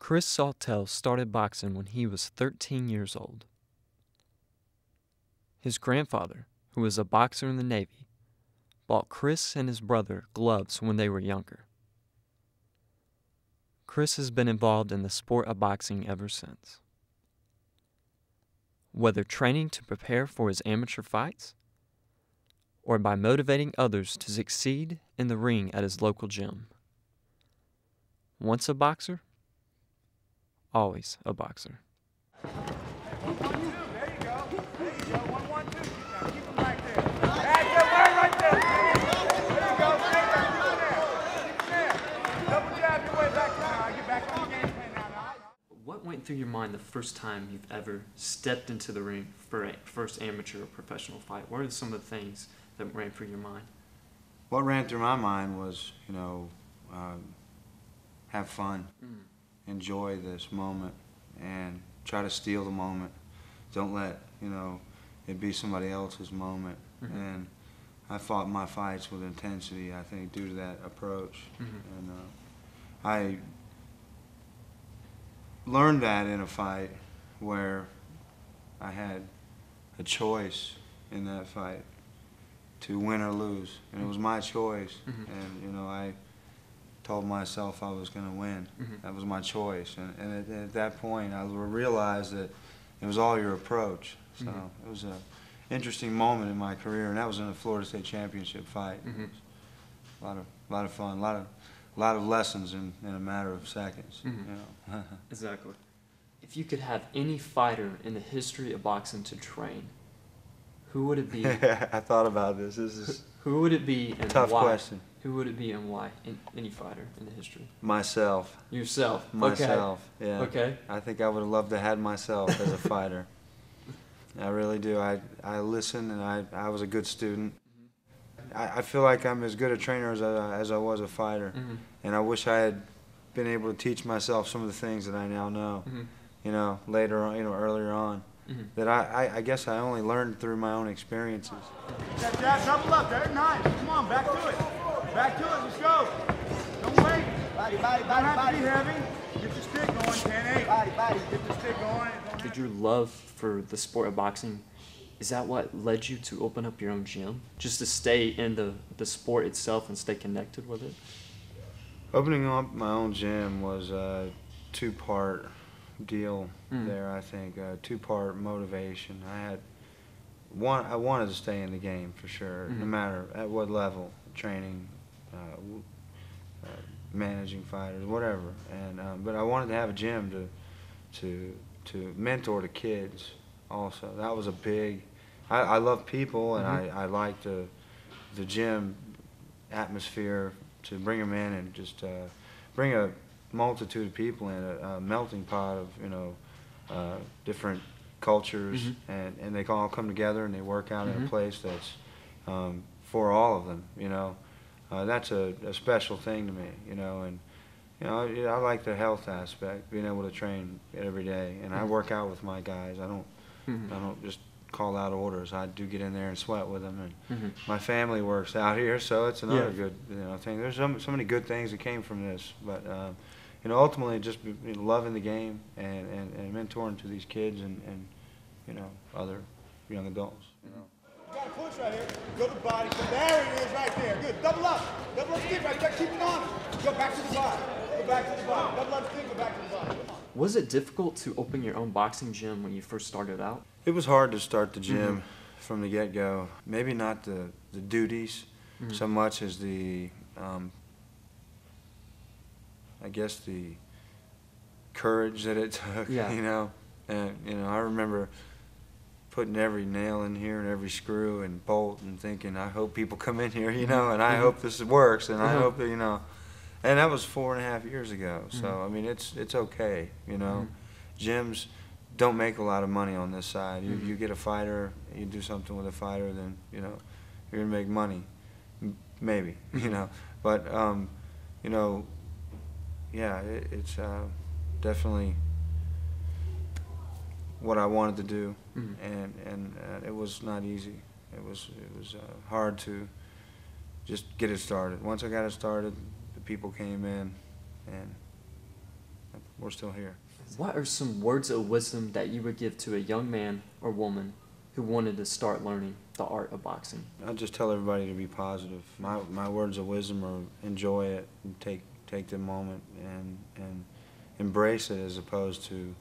Chris Sawtellls started boxing when he was 13 years old. His grandfather, who was a boxer in the Navy, bought Chris and his brother gloves when they were younger. Chris has been involved in the sport of boxing ever since. Whether training to prepare for his amateur fights or by motivating others to succeed in the ring at his local gym. Once a boxer, always a boxer. There you go. There you go. 1, 1, 2. Keep him right there. That's it. Right there. There you go. Stay there. Keep him there. Double jab your way back now. Get back on the game plan now. What went through your mind the first time you've ever stepped into the ring for a first amateur or professional fight? What are some of the things that ran through your mind? What ran through my mind was, have fun, enjoy this moment, and try to steal the moment. Don't let, it be somebody else's moment. And I fought my fights with intensity, I think, due to that approach. And I learned that in a fight where I had a choice in that fight to win or lose, and it was my choice. And I told myself I was going to win. That was my choice, and at that point I realized that it was all your approach. So it was an interesting moment in my career, and that was in a Florida State Championship fight. It was a lot of fun, a lot of lessons in a matter of seconds. Exactly. If you could have any fighter in the history of boxing to train, who would it be? I thought about this. This is who would it be and tough why? Question. Who would it be and why? Any fighter in the history? Myself. Yourself. Myself. Okay. Yeah. Okay. I think I would have loved to have had myself as a fighter. I really do. I listened, and I was a good student. I feel like I'm as good a trainer as I was a fighter, and I wish I had been able to teach myself some of the things that I now know. Later on, earlier on. That I guess I only learned through my own experiences. That jab, double up there, nice. Come on, back to it. Back to it, let's go. Don't wait. Don't have to be heavy. Get the stick going, 10-8. Get the stick going. Did your love for the sport of boxing, is that what led you to open up your own gym? Just to stay in the sport itself and stay connected with it? Opening up my own gym was a two-part deal there, I think. Two-part motivation. I wanted to stay in the game for sure, no matter at what level, training, managing fighters, whatever. And but I wanted to have a gym to mentor the kids also. That was a big. I love people, and I liked the gym atmosphere to bring them in and just bring a multitude of people in, a melting pot of different cultures, and they all come together and they work out in a place that's for all of them. That's a special thing to me. And I like the health aspect, being able to train every day, and I work out with my guys. I don't just call out orders. I do get in there and sweat with them, and my family works out here, so it's another good thing. There's so many good things that came from this, but ultimately just loving the game and mentoring to these kids and other young adults. You got a push right here. Go to the body. There it is, right there. Good. Double up. Double up stick. Right. You got to keep it on. Go back to the body. Go back to the body. Double up stick. Go back to the body. Come on. Was it difficult to open your own boxing gym when you first started out? It was hard to start the gym from the get-go. Maybe not the duties so much as the, I guess, the courage that it took. And I remember putting every nail in here and every screw and bolt and thinking, I hope people come in here, and I hope this works, and I hope that, and that was 4.5 years ago. So I mean, it's okay, Gyms don't make a lot of money on this side. You get a fighter, you do something with a fighter, then you're gonna make money, maybe, but yeah, it's definitely what I wanted to do, and it was not easy. It was hard to just get it started. Once I got it started, the people came in, and we're we're still here. What are some words of wisdom that you would give to a young man or woman who wanted to start learning the art of boxing? I'd just tell everybody to be positive. My words of wisdom are enjoy it and take the moment and embrace it as opposed to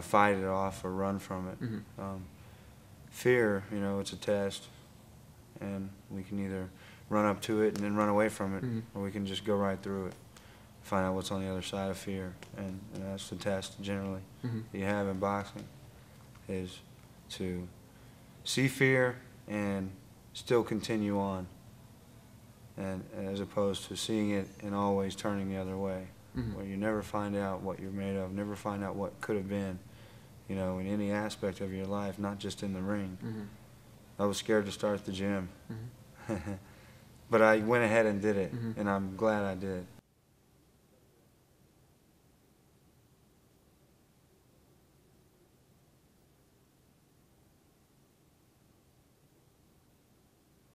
fight it off or run from it. Fear, you know, it's a test, and we can either run up to it and then run away from it, or we can just go right through it, find out what's on the other side of fear, and that's the test generally that you have in boxing, is to see fear and still continue on, and as opposed to seeing it and always turning the other way, where you never find out what you're made of, never find out what could have been, you know, in any aspect of your life, not just in the ring. I was scared to start the gym, but I went ahead and did it, and I'm glad I did.